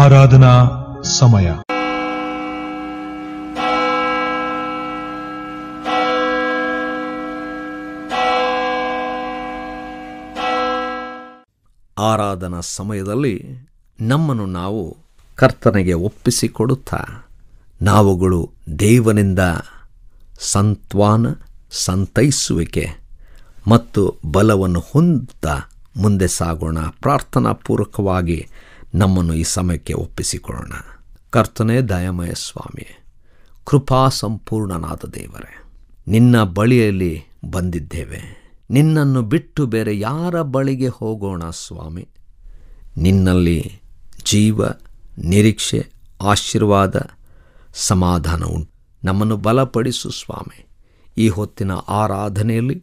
ಆರಾಧನಾ ಸಮಯ. ಆರಾಧನಾ ಸಮಯದಲ್ಲಿ ನಮ್ಮನ್ನು ನಾವು ಕರ್ತನಿಗೆ ಒಪ್ಪಿಸಿಕೊಡುತ್ತಾ ನಾವುಗಳು ದೇವನಿಂದ ಸಂತ್ವಾನ, ಸಂತೈಸುವಿಕೆ ಮತ್ತು ಬಲವನ್ನು ಹೊಂದುತ್ತಾ ಮುಂದೆ ಸಾಗೋಣ. ಪ್ರಾರ್ಥನಾಪೂರ್ವಕವಾಗಿ ನಮ್ಮನ್ನು ಈ ಸಮಯಕ್ಕೆ ಒಪ್ಪಿಸಿಕೊಳ್ಳೋಣ. ಕರ್ತನೇ, ದಯಾಮಯ ಸ್ವಾಮಿ, ಕೃಪಾ ಸಂಪೂರ್ಣನಾದ ದೇವರೇ, ನಿನ್ನ ಬಳಿಯಲ್ಲಿ ಬಂದಿದ್ದೇವೆ. ನಿನ್ನನ್ನು ಬಿಟ್ಟು ಬೇರೆ ಯಾರ ಬಳಿಗೆ ಹೋಗೋಣ ಸ್ವಾಮಿ? ನಿನ್ನಲ್ಲಿ ಜೀವ, ನಿರೀಕ್ಷೆ, ಆಶೀರ್ವಾದ, ಸಮಾಧಾನ ಉಂಟು. ನಮ್ಮನ್ನು ಬಲಪಡಿಸು ಸ್ವಾಮಿ. ಈ ಹೊತ್ತಿನ ಆರಾಧನೆಯಲ್ಲಿ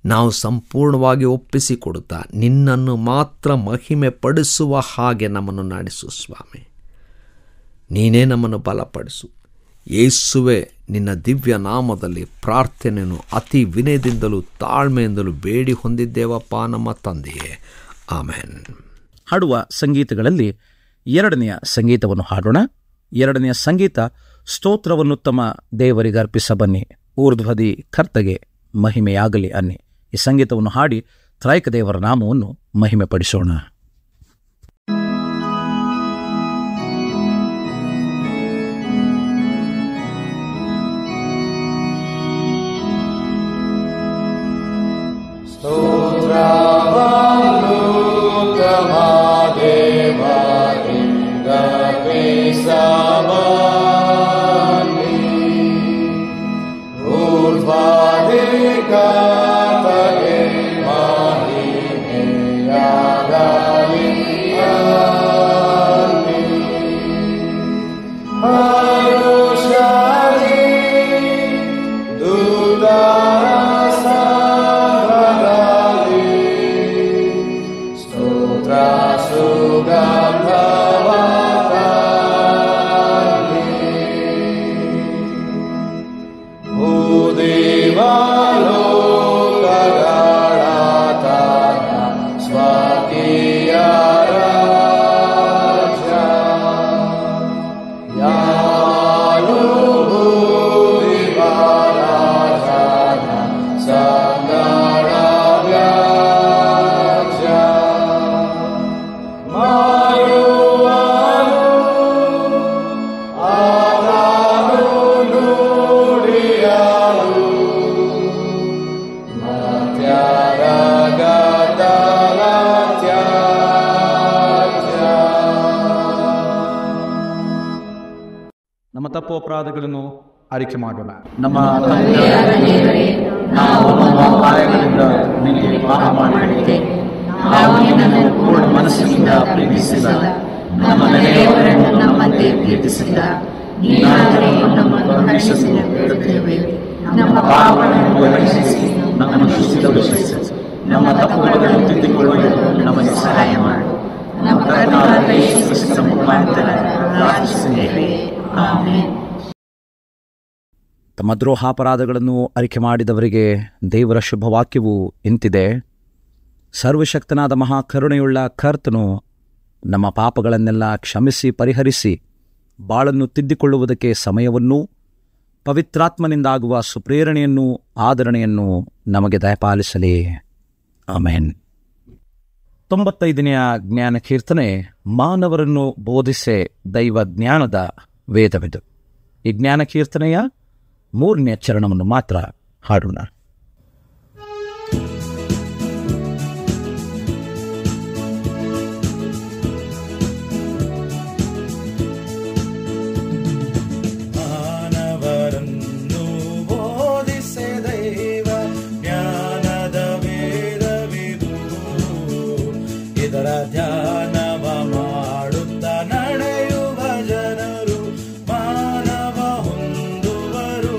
ನಾವು ಸಂಪೂರ್ಣವಾಗಿ ಒಪ್ಪಿಸಿಕೊಡುತ್ತಾ ನಿನ್ನನ್ನು ಮಾತ್ರ ಮಹಿಮೆ ಪಡಿಸುವ ಹಾಗೆ ನಮ್ಮನ್ನು ನಡೆಸು ಸ್ವಾಮಿ. ನೀನೇ ನಮ್ಮನ್ನು ಬಲಪಡಿಸು. ಯೇಸುವೆ, ನಿನ್ನ ದಿವ್ಯ ನಾಮದಲ್ಲಿ ಪ್ರಾರ್ಥನೆಯನ್ನು ಅತಿ ವಿನಯದಿಂದಲೂ ತಾಳ್ಮೆಯಿಂದಲೂ ಬೇಡಿ ಹೊಂದಿದ್ದೇವಪ್ಪ ನಮ್ಮ ತಂದೆಯೇ, ಆಮೆನ್. ಹಾಡುವ ಸಂಗೀತಗಳಲ್ಲಿ ಎರಡನೆಯ ಸಂಗೀತವನ್ನು ಹಾಡೋಣ. ಎರಡನೆಯ ಸಂಗೀತ ಸ್ತೋತ್ರವನ್ನುತ್ತಮ ದೇವರಿಗೆ ಅರ್ಪಿಸ ಬನ್ನಿ, ಊರ್ಧ್ವದಿ ಕರ್ತಗೆ ಮಹಿಮೆಯಾಗಲಿ ಅನ್ನಿ. ಈ ಸಂಗೀತವನ್ನು ಹಾಡಿ ತ್ರೈಕ ದೇವರ ನಾಮವನ್ನು ಮಹಿಮೆ ಪಡಿಸೋಣ. ನಮ್ಮ ತಪ್ಪು ಅಪರಾಧಗಳನ್ನು ಆರಿಕೆ ಮಾಡೋಣ. ನಮ್ಮ ಕಾರ್ಯಗಳಿಂದ ನಿನಗೆ ಪಾಪ ಮಾಡಿದ್ದೇವೆ. ನಾವು ನಿನ್ನನ್ನು ಪೂರ್ಣ ಮನಸ್ಸಿನಿಂದ ಪ್ರೀತಿಸಿಲ್ಲ, ನಮ್ಮ ನೆರೆಯವರನ್ನು ನಮ್ಮಂತೆ ಪ್ರೀತಿಸಿಲ್ಲ. ನೀನಾದರೂ ನಮ್ಮನ್ನು ರಕ್ಷಿಸಿ ಬೇಡುತ್ತೇವೆ. ನಮ್ಮ ಪಾಪಗಳನ್ನು ಪರಿಹರಿಸಿ ನಮ್ಮನ್ನು ಶುದ್ಧಗೊಳಿಸಿ, ನಮ್ಮ ತಪ್ಪುಗಳನ್ನು ತಿದ್ದಿಕೊಳ್ಳಲು ನಮಗೆ ಸಹಾಯ ಮಾಡು. ನಮ್ಮ ಕರ್ತನಾದ ಯೇಸು ಕ್ರಿಸ್ತನ ಮುಖಾಂತರ ಪ್ರಾರ್ಥಿಸುತ್ತೇವೆ. ಆಮೆನ್. ತಮ್ಮ ದ್ರೋಹಾಪರಾಧಗಳನ್ನು ಅರಿಕೆ ಮಾಡಿದವರಿಗೆ ದೇವರ ಶುಭವಾಕ್ಯವು ಇಂತಿದೆ: ಸರ್ವಶಕ್ತನಾದ ಮಹಾಕರುಣೆಯುಳ್ಳ ಕರ್ತನು ನಮ್ಮ ಪಾಪಗಳನ್ನೆಲ್ಲ ಕ್ಷಮಿಸಿ ಪರಿಹರಿಸಿ ಬಾಳನ್ನು ತಿದ್ದಿಕೊಳ್ಳುವುದಕ್ಕೆ ಸಮಯವನ್ನೂ ಪವಿತ್ರಾತ್ಮನಿಂದಾಗುವ ಸುಪ್ರೇರಣೆಯನ್ನೂ ಆದರಣೆಯನ್ನು ನಮಗೆ ದಯಪಾಲಿಸಲಿ. ಆಮೆನ್. 95ನೆಯ ಜ್ಞಾನ ಕೀರ್ತನೆ ಮಾನವರನ್ನು ಬೋಧಿಸೆ ದೈವ ಜ್ಞಾನದ ವೇದವಿದು. ಈ ಜ್ಞಾನ ಕೀರ್ತನೆಯ 3ನೇ ಚರಣವನ್ನು ಮಾತ್ರ ಹಾಡೋಣ. ಮಾನವರನ್ನು ಬೋಧಿಸೆ ದೈವ ಜ್ಞಾನದ ವೇದವಿದು, ಇದರ ಧ್ಯಾನವ ಮಾಡುತ್ತ ನಡೆಯುವ ಜನರು ಮಾನವ ಹೊಂದುವರು.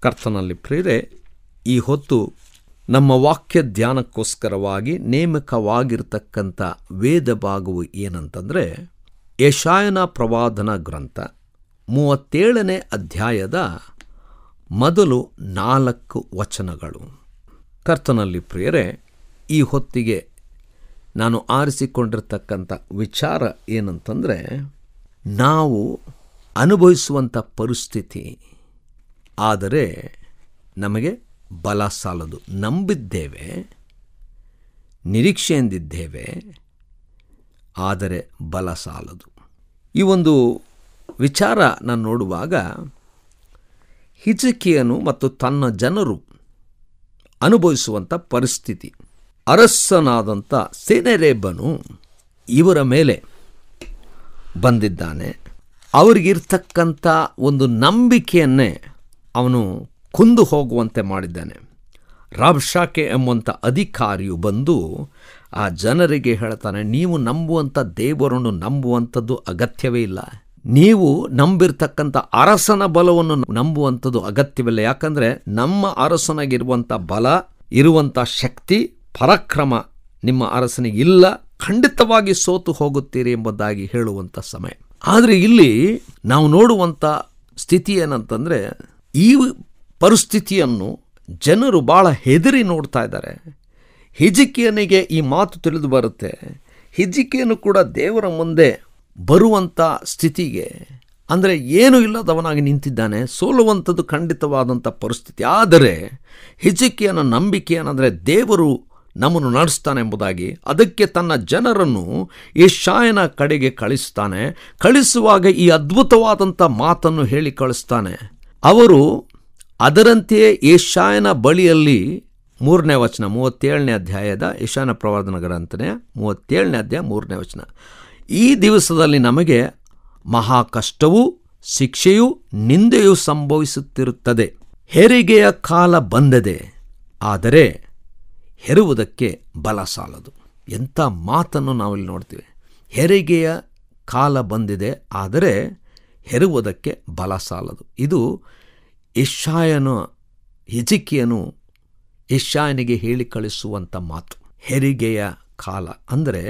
ಕರ್ತನಲ್ಲಿ ಪ್ರಿಯರೇ, ಈ ಹೊತ್ತು ನಮ್ಮ ವಾಕ್ಯ ಧ್ಯಾನಕ್ಕೋಸ್ಕರವಾಗಿ ನೇಮಕವಾಗಿರ್ತಕ್ಕಂಥ ವೇದ ಭಾಗವು ಏನಂತಂದರೆ, ಯೆಶಾಯನ ಪ್ರವಾದನ ಗ್ರಂಥ 37ನೇ ಅಧ್ಯಾಯದ ಮೊದಲು 4 ವಚನಗಳು. ಕರ್ತನಲ್ಲಿ ಪ್ರಿಯರೇ, ಈ ಹೊತ್ತಿಗೆ ನಾನು ಆರಿಸಿಕೊಂಡಿರ್ತಕ್ಕಂಥ ವಿಚಾರ ಏನಂತಂದರೆ, ನಾವು ಅನುಭವಿಸುವಂಥ ಪರಿಸ್ಥಿತಿ ಆದರೆ ನಮಗೆ ಬಲ ಸಾಲದು. ನಂಬಿದ್ದೇವೆ, ನಿರೀಕ್ಷೆಯಿಂದಿದ್ದೇವೆ, ಆದರೆ ಬಲ ಸಾಲದು. ಈ ಒಂದು ವಿಚಾರ ನಾನು ನೋಡುವಾಗ ಹಿಜ್ಕೀಯನು ಮತ್ತು ತನ್ನ ಜನರು ಅನುಭವಿಸುವಂಥ ಪರಿಸ್ಥಿತಿ, ಅರಸನಾದಂಥ ಸೆನಹೇರೀಬನು ಇವರ ಮೇಲೆ ಬಂದಿದ್ದಾನೆ. ಅವರಿಗಿರ್ತಕ್ಕಂಥ ಒಂದು ನಂಬಿಕೆಯನ್ನೇ ಅವನು ಕುಂದು ಹೋಗುವಂತೆ ಮಾಡಿದ್ದಾನೆ. ರಾಬ್ಷಾಕೆ ಎಂಬುವಂಥ ಅಧಿಕಾರಿಯು ಬಂದು ಆ ಜನರಿಗೆ ಹೇಳ್ತಾನೆ, ನೀವು ನಂಬುವಂಥ ದೇವರನ್ನು ನಂಬುವಂಥದ್ದು ಅಗತ್ಯವೇ ಇಲ್ಲ, ನೀವು ನಂಬಿರ್ತಕ್ಕಂಥ ಅರಸನ ಬಲವನ್ನು ನಂಬುವಂಥದ್ದು ಅಗತ್ಯವಿಲ್ಲ. ಯಾಕಂದರೆ ನಮ್ಮ ಅರಸನಾಗಿರುವಂಥ ಬಲ, ಇರುವಂಥ ಶಕ್ತಿ, ಪರಾಕ್ರಮ ನಿಮ್ಮ ಅರಸನಿಗೆ ಇಲ್ಲ, ಖಂಡಿತವಾಗಿ ಸೋತು ಹೋಗುತ್ತೀರಿ ಎಂಬುದಾಗಿ ಹೇಳುವಂಥ ಸಮಯ. ಆದರೆ ಇಲ್ಲಿ ನಾವು ನೋಡುವಂಥ ಸ್ಥಿತಿ ಏನಂತಂದರೆ, ಈ ಪರಿಸ್ಥಿತಿಯನ್ನು ಜನರು ಭಾಳ ಹೆದರಿ ನೋಡ್ತಾ ಇದ್ದಾರೆ. ಹಿಜ್ಕೀಯನಿಗೆ ಈ ಮಾತು ತಿಳಿದು ಬರುತ್ತೆ. ಹಿಜ್ಕೀಯನು ಕೂಡ ದೇವರ ಮುಂದೆ ಬರುವಂಥ ಸ್ಥಿತಿಗೆ, ಅಂದರೆ ಏನೂ ಇಲ್ಲದವನಾಗಿ ನಿಂತಿದ್ದಾನೆ, ಸೋಲುವಂಥದ್ದು ಖಂಡಿತವಾದಂಥ ಪರಿಸ್ಥಿತಿ. ಆದರೆ ಹಿಜ್ಕೀಯನ ನಂಬಿಕೆ ಏನಂದರೆ, ದೇವರು ನಮ್ಮನ್ನು ನಡೆಸ್ತಾನೆ ಎಂಬುದಾಗಿ. ಅದಕ್ಕೆ ತನ್ನ ಜನರನ್ನು ಯೆಶಾಯನ ಕಡೆಗೆ ಕಳಿಸ್ತಾನೆ. ಕಳಿಸುವಾಗ ಈ ಅದ್ಭುತವಾದಂಥ ಮಾತನ್ನು ಹೇಳಿ ಕಳಿಸ್ತಾನೆ. ಅವರು ಅದರಂತೆಯೇ ಯೆಶಾಯನ ಬಳಿಯಲ್ಲಿ 3ನೇ ವಚನ, 37ನೇ ಅಧ್ಯಾಯದ ಯೆಶಾಯನ ಪ್ರವಾದನ ಗ್ರಂಥನೆ 37ನೇ ಅಧ್ಯಾಯ 3ನೇ ವಚನ, ಈ ದಿವಸದಲ್ಲಿ ನಮಗೆ ಮಹಾ ಕಷ್ಟವೂ ಶಿಕ್ಷೆಯೂ ನಿಂದೆಯೂ ಸಂಭವಿಸುತ್ತಿರುತ್ತದೆ. ಹೆರಿಗೆಯ ಕಾಲ ಬಂದದೆ, ಆದರೆ ಹೆರುವುದಕ್ಕೆ ಬಲ ಸಾಲದು. ಎಂಥ ಮಾತನ್ನು ನಾವಿಲ್ಲಿ ನೋಡ್ತೀವಿ. ಹೆರಿಗೆಯ ಕಾಲ ಬಂದಿದೆ, ಆದರೆ ಹೆರುವುದಕ್ಕೆ ಬಲ ಸಾಲದು. ಇದು ಹಿಜ್ಕೀಯನು ಯೆಶಾಯನಿಗೆ ಹೇಳಿ ಕಳಿಸುವಂಥ ಮಾತು. ಹೆರಿಗೆಯ ಕಾಲ ಅಂದರೆ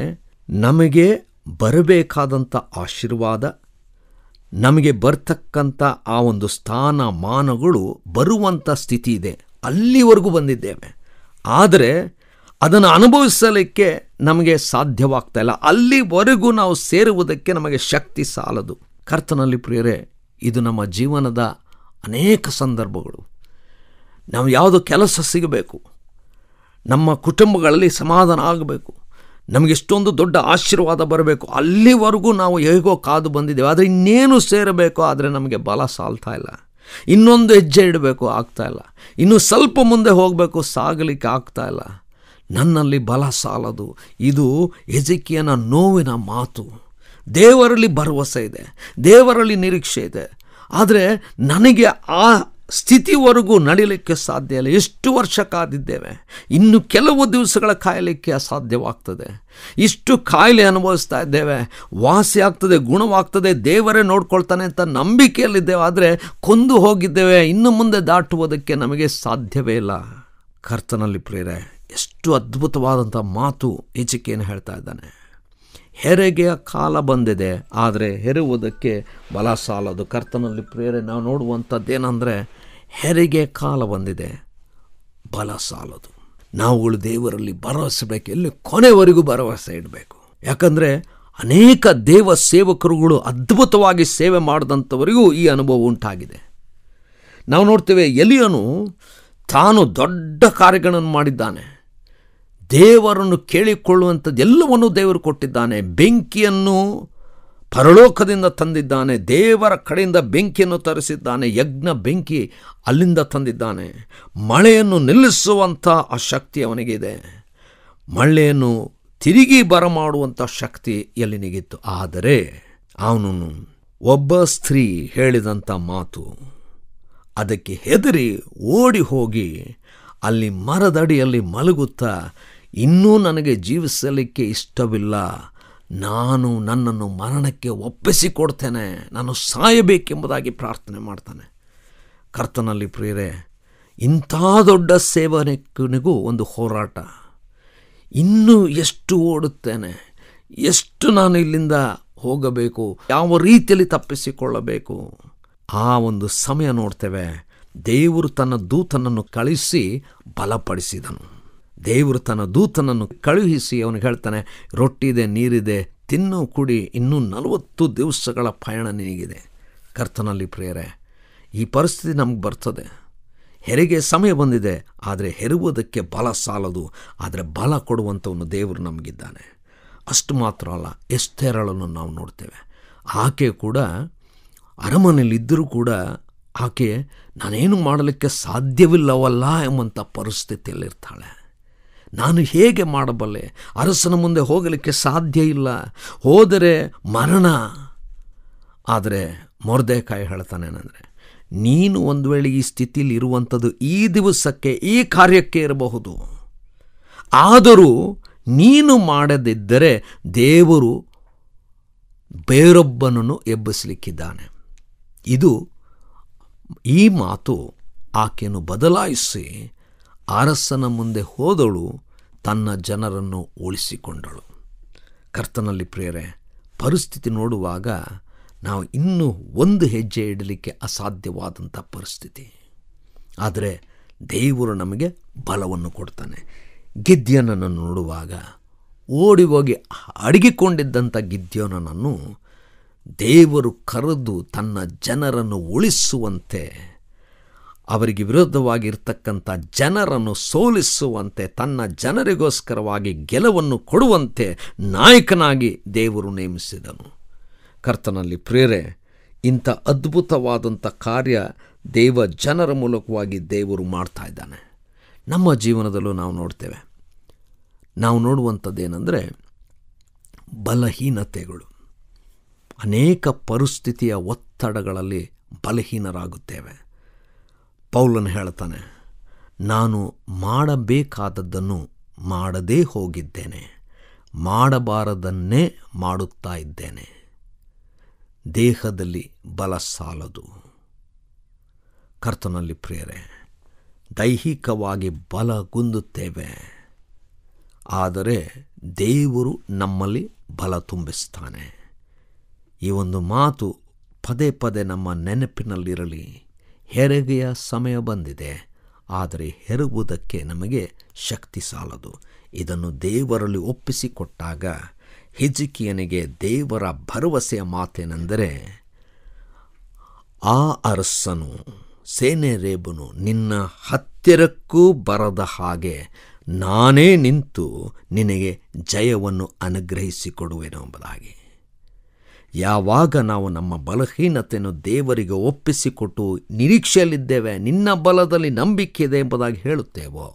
ನಮಗೆ ಬರಬೇಕಾದಂಥ ಆಶೀರ್ವಾದ, ನಮಗೆ ಬರ್ತಕ್ಕಂಥ ಆ ಒಂದು ಸ್ಥಾನಮಾನಗಳು ಬರುವಂಥ ಸ್ಥಿತಿ ಇದೆ. ಅಲ್ಲಿವರೆಗೂ ಬಂದಿದ್ದೇವೆ, ಆದರೆ ಅದನ್ನು ಅನುಭವಿಸಲಿಕ್ಕೆ ನಮಗೆ ಸಾಧ್ಯವಾಗ್ತಾ ಇಲ್ಲ. ಅಲ್ಲಿವರೆಗೂ ನಾವು ಸೇರುವುದಕ್ಕೆ ನಮಗೆ ಶಕ್ತಿ ಸಾಲದು. ಕರ್ತನಲ್ಲಿ ಪ್ರಿಯರೇ, ಇದು ನಮ್ಮ ಜೀವನದ ಅನೇಕ ಸಂದರ್ಭಗಳು. ನಾವು ಯಾವುದೋ ಕೆಲಸ ಸಿಗಬೇಕು, ನಮ್ಮ ಕುಟುಂಬಗಳಲ್ಲಿ ಸಮಾಧಾನ ಆಗಬೇಕು, ನಮಗೆ ಎಷ್ಟೊಂದು ದೊಡ್ಡ ಆಶೀರ್ವಾದ ಬರಬೇಕು, ಅಲ್ಲಿವರೆಗೂ ನಾವು ಹೇಗೋ ಕಾದು ಬಂದಿದ್ದೇವೆ. ಆದರೆ ಇನ್ನೇನು ಸೇರಬೇಕು, ಆದರೆ ನಮಗೆ ಬಲ ಸಾಲ್ತಾ ಇಲ್ಲ. ಇನ್ನೊಂದು ಹೆಜ್ಜೆ ಇಡಬೇಕು, ಆಗ್ತಾ ಇಲ್ಲ. ಇನ್ನು ಸ್ವಲ್ಪ ಮುಂದೆ ಹೋಗಬೇಕು, ಸಾಗಲಿಕ್ಕೆ ಆಗ್ತಾ ಇಲ್ಲ. ನನ್ನಲ್ಲಿ ಬಲ ಸಾಲದು. ಇದು ಹಿಜ್ಕೀಯನ ನೋವಿನ ಮಾತು. ದೇವರಲ್ಲಿ ಭರವಸೆ ಇದೆ, ದೇವರಲ್ಲಿ ನಿರೀಕ್ಷೆ ಇದೆ, ಆದರೆ ನನಗೆ ಆ ಸ್ಥಿತಿವರೆಗೂ ನಡೀಲಿಕ್ಕೆ ಸಾಧ್ಯ ಇಲ್ಲ. ಎಷ್ಟು ವರ್ಷ ಕಾದಿದ್ದೇವೆ, ಇನ್ನು ಕೆಲವು ದಿವಸಗಳ ಕಾಯಲಿಕ್ಕೆ ಅಸಾಧ್ಯವಾಗ್ತದೆ. ಇಷ್ಟು ಕಾಯಿಲೆ ಅನುಭವಿಸ್ತಾ ಇದ್ದೇವೆ, ವಾಸಿ ಆಗ್ತದೆ, ಗುಣವಾಗ್ತದೆ, ದೇವರೇ ನೋಡ್ಕೊಳ್ತಾನೆ ಅಂತ ನಂಬಿಕೆಯಲ್ಲಿದ್ದೇವೆ. ಆದರೆ ಕೊಂದು ಹೋಗಿದ್ದೇವೆ, ಇನ್ನು ಮುಂದೆ ದಾಟುವುದಕ್ಕೆ ನಮಗೆ ಸಾಧ್ಯವೇ ಇಲ್ಲ. ಕರ್ತನಲ್ಲಿ ಪ್ರಿಯರೇ, ಎಷ್ಟು ಅದ್ಭುತವಾದಂಥ ಮಾತು ಹಿಜ್ಕೀಯನು ಹೇಳ್ತಾ ಇದ್ದಾನೆ. ಹೆರಿಗೆಯ ಕಾಲ ಬಂದಿದೆ, ಆದರೆ ಹೆರುವುದಕ್ಕೆ ಬಲ ಸಾಲದು. ಕರ್ತನಲ್ಲಿ ಪ್ರಿಯರೇ, ನಾವು ನೋಡುವಂಥದ್ದೇನೆಂದರೆ, ಹೆರಿಗೆ ಕಾಲ ಬಂದಿದೆ, ಬಲ ಸಾಲದು. ನಾವುಗಳು ದೇವರಲ್ಲಿ ಭರವಸೆ ಬೇಕು, ಎಲ್ಲಿ ಕೊನೆವರೆಗೂ ಭರವಸೆ ಇಡಬೇಕು. ಯಾಕಂದರೆ ಅನೇಕ ದೇವ ಸೇವಕರುಗಳು ಅದ್ಭುತವಾಗಿ ಸೇವೆ ಮಾಡಿದಂಥವರಿಗೂ ಈ ಅನುಭವ ಉಂಟಾಗಿದೆ. ನಾವು ನೋಡ್ತೇವೆ, ಎಲಿಯನು ತಾನು ದೊಡ್ಡ ಕಾರ್ಯಗಳನ್ನು ಮಾಡಿದ್ದಾನೆ, ದೇವರನ್ನು ಕೇಳಿಕೊಳ್ಳುವಂಥದ್ದು ಎಲ್ಲವನ್ನೂ ದೇವರು ಕೊಟ್ಟಿದ್ದಾನೆ. ಬೆಂಕಿಯನ್ನು ಪರಲೋಕದಿಂದ ತಂದಿದ್ದಾನೆ, ದೇವರ ಕಡೆಯಿಂದ ಬೆಂಕಿಯನ್ನು ತರಿಸಿದ್ದಾನೆ, ಯಜ್ಞ ಬೆಂಕಿ ಅಲ್ಲಿಂದ ತಂದಿದ್ದಾನೆ. ಮಳೆಯನ್ನು ನಿಲ್ಲಿಸುವಂಥ ಆ ಶಕ್ತಿ ಅವನಿಗಿದೆ, ಮಳೆಯನ್ನು ತಿರುಗಿ ಬರಮಾಡುವಂಥ ಶಕ್ತಿ ಎಲ್ಲಿನಿಗಿತ್ತು. ಆದರೆ ಅವನು ಒಬ್ಬ ಸ್ತ್ರೀ ಹೇಳಿದಂಥ ಮಾತು, ಅದಕ್ಕೆ ಹೆದರಿ ಓಡಿ ಹೋಗಿ ಅಲ್ಲಿ ಮರದಡಿಯಲ್ಲಿ ಮಲಗುತ್ತಾ, ಇನ್ನೂ ನನಗೆ ಜೀವಿಸಲಿಕ್ಕೆ ಇಷ್ಟವಿಲ್ಲ, ನಾನು ನನ್ನನ್ನು ಮರಣಕ್ಕೆ ಒಪ್ಪಿಸಿಕೊಡ್ತೇನೆ, ನಾನು ಸಾಯಬೇಕೆಂಬುದಾಗಿ ಪ್ರಾರ್ಥನೆ ಮಾಡ್ತಾನೆ. ಕರ್ತನಲ್ಲಿ ಪ್ರಿಯರೇ, ಇಂಥ ದೊಡ್ಡ ಸೇವಕನಿಗೂ ಒಂದು ಹೋರಾಟ. ಇನ್ನೂ ಎಷ್ಟು ಓಡುತ್ತೇನೆ, ಎಷ್ಟು ನಾನು ಇಲ್ಲಿಂದ ಹೋಗಬೇಕು, ಯಾವ ರೀತಿಯಲ್ಲಿ ತಪ್ಪಿಸಿಕೊಳ್ಳಬೇಕು. ಆ ಒಂದು ಸಮಯ ನೋಡ್ತೇವೆ, ದೇವರು ತನ್ನ ದೂತನನ್ನು ಕಳಿಸಿ ಬಲಪಡಿಸಿದನು. ದೇವರು ತನ್ನ ದೂತನನ್ನು ಕಳುಹಿಸಿ ಅವನಿಗೆ ಹೇಳ್ತಾನೆ, ರೊಟ್ಟಿದೆ, ನೀರಿದೆ, ತಿನ್ನು ಕುಡಿ, ಇನ್ನೂ 40 ದಿವಸಗಳ ಪಯಣ ನಿನಗಿದೆ. ಕರ್ತನಲ್ಲಿ ಪ್ರಿಯರೇ, ಈ ಪರಿಸ್ಥಿತಿ ನಮಗೆ ಬರ್ತದೆ. ಹೆರಿಗೆ ಸಮಯ ಬಂದಿದೆ, ಆದರೆ ಹೆರುವುದಕ್ಕೆ ಬಲ ಸಾಲದು. ಆದರೆ ಬಲ ಕೊಡುವಂಥವನು ದೇವರು ನಮಗಿದ್ದಾನೆ. ಅಷ್ಟು ಮಾತ್ರ ಅಲ್ಲ, ಎಸ್ತೇರಳನ್ನು ನಾವು ನೋಡ್ತೇವೆ. ಆಕೆ ಕೂಡ ಅರಮನೆಯಲ್ಲಿದ್ದರೂ ಕೂಡ ಆಕೆ ನಾನೇನು ಮಾಡಲಿಕ್ಕೆ ಸಾಧ್ಯವಿಲ್ಲವಲ್ಲ ಎಂಬಂಥ ಪರಿಸ್ಥಿತಿಯಲ್ಲಿರ್ತಾಳೆ. ನಾನು ಹೇಗೆ ಮಾಡಬಲ್ಲೆ? ಅರಸನ ಮುಂದೆ ಹೋಗಲಿಕ್ಕೆ ಸಾಧ್ಯ ಇಲ್ಲ, ಹೋದರೆ ಮರಣ. ಆದರೆ ಮೊರ್ದೆಕಾಯಿ ಹೇಳ್ತಾನೇನೆಂದರೆ, ನೀನು ಒಂದು ವೇಳೆ ಈ ಸ್ಥಿತಿಯಲ್ಲಿ ಇರುವಂಥದ್ದು ಈ ದಿವಸಕ್ಕೆ, ಈ ಕಾರ್ಯಕ್ಕೆ ಇರಬಹುದು. ಆದರೂ ನೀನು ಮಾಡದಿದ್ದರೆ ದೇವರು ಬೇರೊಬ್ಬನನ್ನು ಎಬ್ಬಿಸಲಿಕ್ಕಿದ್ದಾನೆ. ಈ ಮಾತು ಆಕೆಯನ್ನು ಬದಲಾಯಿಸಿ ಅರಸನ ಮುಂದೆ ಹೋದಳು, ತನ್ನ ಜನರನ್ನು ಉಳಿಸಿಕೊಂಡಳು. ಕರ್ತನಲ್ಲಿ ಪ್ರಿಯರೇ, ಪರಿಸ್ಥಿತಿ ನೋಡುವಾಗ ನಾವು ಇನ್ನೂ ಒಂದು ಹೆಜ್ಜೆ ಇಡಲಿಕ್ಕೆ ಅಸಾಧ್ಯವಾದಂಥ ಪರಿಸ್ಥಿತಿ. ಆದರೆ ದೇವರು ನಮಗೆ ಬಲವನ್ನು ಕೊಡ್ತಾನೆ. ಗಿದ್ಯೋನನ್ನು ನೋಡುವಾಗ ಓಡಿ ಹೋಗಿ ಅಡಗಿಕೊಂಡಿದ್ದಂಥ ಗಿದ್ಯೋನನನ್ನು ದೇವರು ಕರೆದು ತನ್ನ ಜನರನ್ನು ಉಳಿಸುವಂತೆ, ಅವರಿಗೆ ವಿರೋಧವಾಗಿರ್ತಕ್ಕಂಥ ಜನರನ್ನು ಸೋಲಿಸುವಂತೆ, ತನ್ನ ಜನರಿಗೋಸ್ಕರವಾಗಿ ಗೆಲುವನ್ನು ಕೊಡುವಂತೆ ನಾಯಕನಾಗಿ ದೇವರು ನೇಮಿಸಿದನು. ಕರ್ತನಲ್ಲಿ ಪ್ರಿಯರೇ, ಇಂಥ ಅದ್ಭುತವಾದಂಥ ಕಾರ್ಯ ದೇವ ಜನರ ಮೂಲಕವಾಗಿ ದೇವರು ಮಾಡ್ತಾ ಇದ್ದಾನೆ. ನಮ್ಮ ಜೀವನದಲ್ಲೂ ನಾವು ನೋಡ್ತೇವೆ. ನಾವು ನೋಡುವಂಥದ್ದೇನೆಂದರೆ ಬಲಹೀನತೆಗಳು. ಅನೇಕ ಪರಿಸ್ಥಿತಿಯ ಒತ್ತಡಗಳಲ್ಲಿ ಬಲಹೀನರಾಗುತ್ತೇವೆ. ಪೌಲನು ಹೇಳ್ತಾನೆ, ನಾನು ಮಾಡಬೇಕಾದದ್ದನ್ನು ಮಾಡದೇ ಹೋಗಿದ್ದೇನೆ, ಮಾಡಬಾರದನ್ನೇ ಮಾಡುತ್ತಾ ಇದ್ದೇನೆ. ದೇಹದಲ್ಲಿ ಬಲ ಸಾಲದು. ಕರ್ತನಲ್ಲಿ ಪ್ರಿಯರೇ, ದೈಹಿಕವಾಗಿ ಬಲಗುಂದುತ್ತೇವೆ, ಆದರೆ ದೇವರು ನಮ್ಮಲ್ಲಿ ಬಲ ತುಂಬಿಸ್ತಾನೆ. ಈ ಒಂದು ಮಾತು ಪದೇ ಪದೇ ನಮ್ಮ ನೆನಪಿನಲ್ಲಿರಲಿ. ಹೆರಿಗೆಯ ಸಮಯ ಬಂದಿದೆ, ಆದರೆ ಹೆರುವುದಕ್ಕೆ ನಮಗೆ ಶಕ್ತಿ ಸಾಲದು. ಇದನ್ನು ದೇವರಲ್ಲಿ ಒಪ್ಪಿಸಿಕೊಟ್ಟಾಗ ಹಿಜ್ಕೀಯನಿಗೆ ದೇವರ ಭರವಸೆಯ ಮಾತೇನೆಂದರೆ, ಆ ಅರಸನು ಸೆನೆರೇಬನು ನಿನ್ನ ಹತ್ತಿರಕ್ಕೂ ಬರದ ಹಾಗೆ ನಾನೇ ನಿಂತು ನಿನಗೆ ಜಯವನ್ನು ಅನುಗ್ರಹಿಸಿಕೊಡುವೆನು ಎಂಬುದಾಗಿ. ಯಾವಾಗ ನಾವು ನಮ್ಮ ಬಲಹೀನತೆಯನ್ನು ದೇವರಿಗೆ ಒಪ್ಪಿಸಿಕೊಟ್ಟು ನಿರೀಕ್ಷೆಯಲ್ಲಿದ್ದೇವೆ, ನಿನ್ನ ಬಲದಲ್ಲಿ ನಂಬಿಕೆ ಇದೆ ಎಂಬುದಾಗಿ ಹೇಳುತ್ತೇವೋ,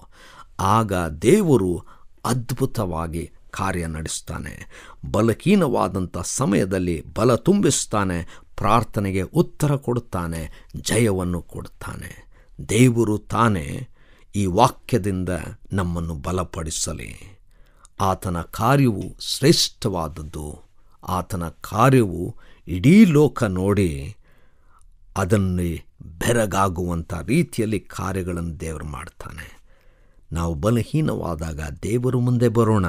ಆಗ ದೇವರು ಅದ್ಭುತವಾಗಿ ಕಾರ್ಯ ನಡೆಸ್ತಾನೆ. ಬಲಹೀನವಾದಂಥ ಸಮಯದಲ್ಲಿ ಬಲ ತುಂಬಿಸ್ತಾನೆ, ಪ್ರಾರ್ಥನೆಗೆ ಉತ್ತರ ಕೊಡುತ್ತಾನೆ, ಜಯವನ್ನು ಕೊಡುತ್ತಾನೆ. ದೇವರು ತಾನೇ ಈ ವಾಕ್ಯದಿಂದ ನಮ್ಮನ್ನು ಬಲಪಡಿಸಲಿ. ಆತನ ಕಾರ್ಯವು ಶ್ರೇಷ್ಠವಾದದ್ದು. ಆತನ ಕಾರ್ಯವು ಇಡೀ ಲೋಕ ನೋಡಿ ಅದನ್ನು ಬೆರಗಾಗುವಂಥ ರೀತಿಯಲ್ಲಿ ಕಾರ್ಯಗಳನ್ನು ದೇವರು ಮಾಡ್ತಾನೆ. ನಾವು ಬಲಹೀನವಾದಾಗ ದೇವರು ಮುಂದೆ ಬರೋಣ,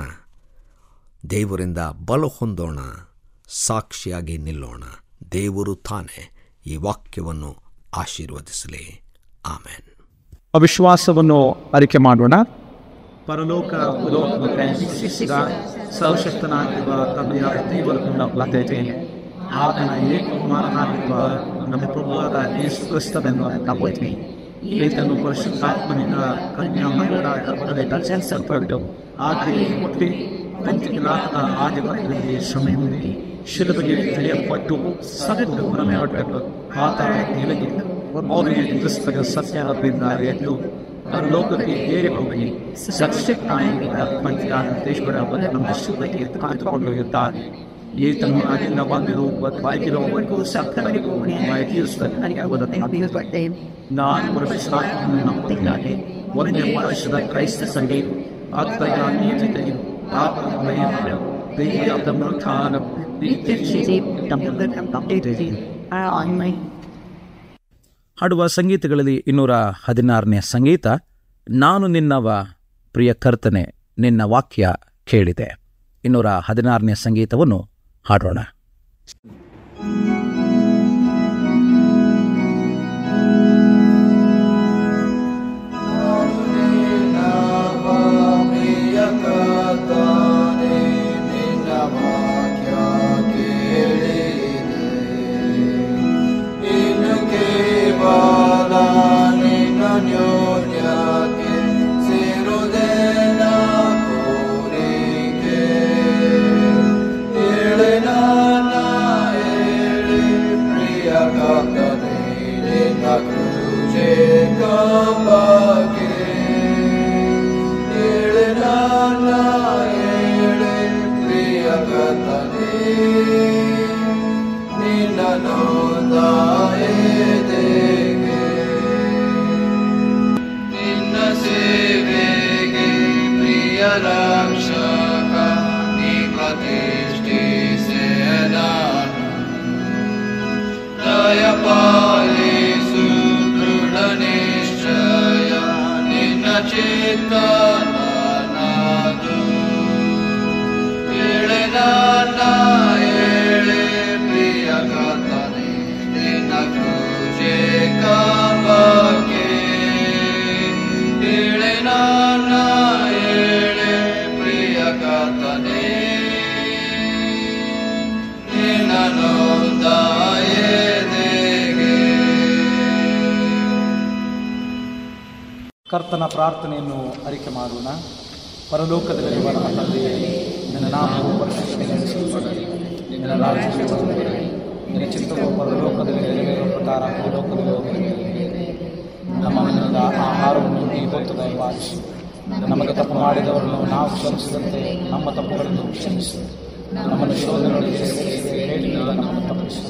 ದೇವರಿಂದ ಬಲ ಹೊಂದೋಣ, ಸಾಕ್ಷಿಯಾಗಿ ನಿಲ್ಲೋಣ. ದೇವರು ತಾನೇ ಈ ವಾಕ್ಯವನ್ನು ಆಶೀರ್ವದಿಸಲಿ. ಆಮೆನ್. ಅವಿಶ್ವಾಸವನ್ನು ಅರಿಕೆ ಮಾಡೋಣ. ಪರಲೋಕ ಪ್ರೇಮಿಸಿದ ಸರ್ವಶಕ್ತನಾಗಿರುವ ತಂದೆಯ ದೇವರನ್ನು ಲಭ್ಯತೆಯೇ ಆತನ ಏಕಕುಮಾರನಾಗಿರುವ ನಮ್ಮ ಪ್ರಭುವಾದ ಯೇಸು ಕ್ರಿಸ್ತನನ್ನು ನಂಬುತ್ತೀವಿ. ಈತನು ಪರಿಶುದ್ಧಾತ್ಮನಿಂದ ಕನ್ಯಾಮರಿಯಳಾದ ಹೊರಗೆ ದರ್ಶಿಸಲ್ಪಟ್ಟು ಆಕೆಗೆ ಹುಟ್ಟಿ ಪಂಚಕನಾಥನ ಆದಿವಾರದಲ್ಲಿ ಶ್ರಮೆ ಹೊಂದಿ ಶಿಲುಬೆಗೆ ತಿಳಿಯಲ್ಪಟ್ಟು ಸತ್ತು ಹೊರಮೆಹೊರಟರು. ಆತನ ನಿಲುಗಿ ಅವರಿಗೆ ಕ್ರಿಸ್ತನ ಸತ್ಯದಿಂದ ಎದ್ದು ಲೋಕಕ್ಕೆ ಏರಿ ಹೋಗಿ ಸತ್ಯನಾಯಕನ ಪಂಚದೇಶ್ವರ ನಮ್ಮ ಶಿಲುಬೆಗೆ ಕಾಯ್ದುಕೊಂಡು ಇದ್ದಾರೆ. ಈತನು ಆಗಿಂದ ಬಂದಿರು ಬಾಯ್ಕಿರುವವರೆಗೂ ಸತ್ತವರೆಗೂ ನಾನು ಪ್ರವೇಶನಾತ್ಮನ್ನು ನಂಬುತ್ತಿದ್ದಾನೆ. ಒಂದೇ ವರ್ಷದ ಕ್ರೈಸ್ತ ಸಂಘೆಯು ಆತ್ಮಯ ನೀತಿತೆಯು ಆತ್ಮಯ ದೇಹದ ಮೃತಾನ ಹಾಡುವ ಸಂಗೀತಗಳಲ್ಲಿ 216ನೇ ಸಂಗೀತ, ನಾನು ನಿನ್ನವ ಪ್ರಿಯ ಕರ್ತನೆ ನಿನ್ನ ವಾಕ್ಯ ಕೇಳಿದೆ. 216ನೇ ಸಂಗೀತವನ್ನು ಹಾಡೋಣ. ಕರ್ತನ ಪ್ರಾರ್ಥನೆಯನ್ನು ಅರಿಕೆ ಮಾಡೋಣ. ಪರಲೋಕದಲ್ಲಿರುವ ನಮ್ಮ ತಂದೆಯೇ, ನಿನ್ನ ನಾಮವು ಪರಿಶುದ್ಧಪಡಿಸಲ್ಪಡಲಿ, ನಿನ್ನ ರಾಜ್ಯವು ಬರಲಿ, ನಿನ್ನ ಚಿತ್ತವು ಪರಲೋಕದಲ್ಲಿ ನೆರವೇರುವ ಪ್ರಕಾರ ಭೂಲೋಕದಲ್ಲಿ ಹೋಗಲಿ. ನಮ್ಮ ಮನೆಯಿಂದ ಆಹಾರವನ್ನು ಈ ಹೊತ್ತು ದಯಪಾಲಿಸಿ, ನಮಗೆ ತಪ್ಪು ಮಾಡಿದವರನ್ನು ನಾವು ಕ್ಷಮಿಸಿದಂತೆ ನಮ್ಮ ತಪ್ಪುಗಳನ್ನು ಕ್ಷಮಿಸಿ, ನಮ್ಮನ್ನು ಶೋಧನೆಗಳಿಗೆ ಸೇರಿಸಿ ಹೇಳಿನಿಂದ ನಮ್ಮನ್ನು ತಪ್ಪಿಸಿ,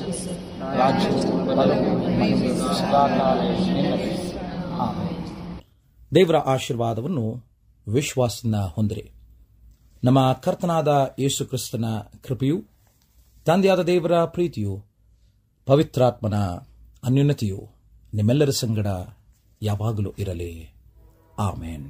ರಾಜ್ಯವು ಬಲವು ಮಹಿಮೆಯು ಸದಾಕಾಲ ನಿನ್ನದೇ. ಆಮೆನ್. ದೇವರ ಆಶೀರ್ವಾದವನ್ನು ವಿಶ್ವಾಸದಿಂದ ಹೊಂದಿರಿ. ನಮ್ಮ ಕರ್ತನಾದ ಯೇಸು ಕ್ರಿಸ್ತನ ಕೃಪೆಯು, ತಂದೆಯಾದ ದೇವರ ಪ್ರೀತಿಯು, ಪವಿತ್ರಾತ್ಮನ ಅನ್ಯೋನ್ಯತೆಯು ನಿಮ್ಮೆಲ್ಲರ ಸಂಗಡ ಯಾವಾಗಲೂ ಇರಲಿ. ಆಮೇನ್.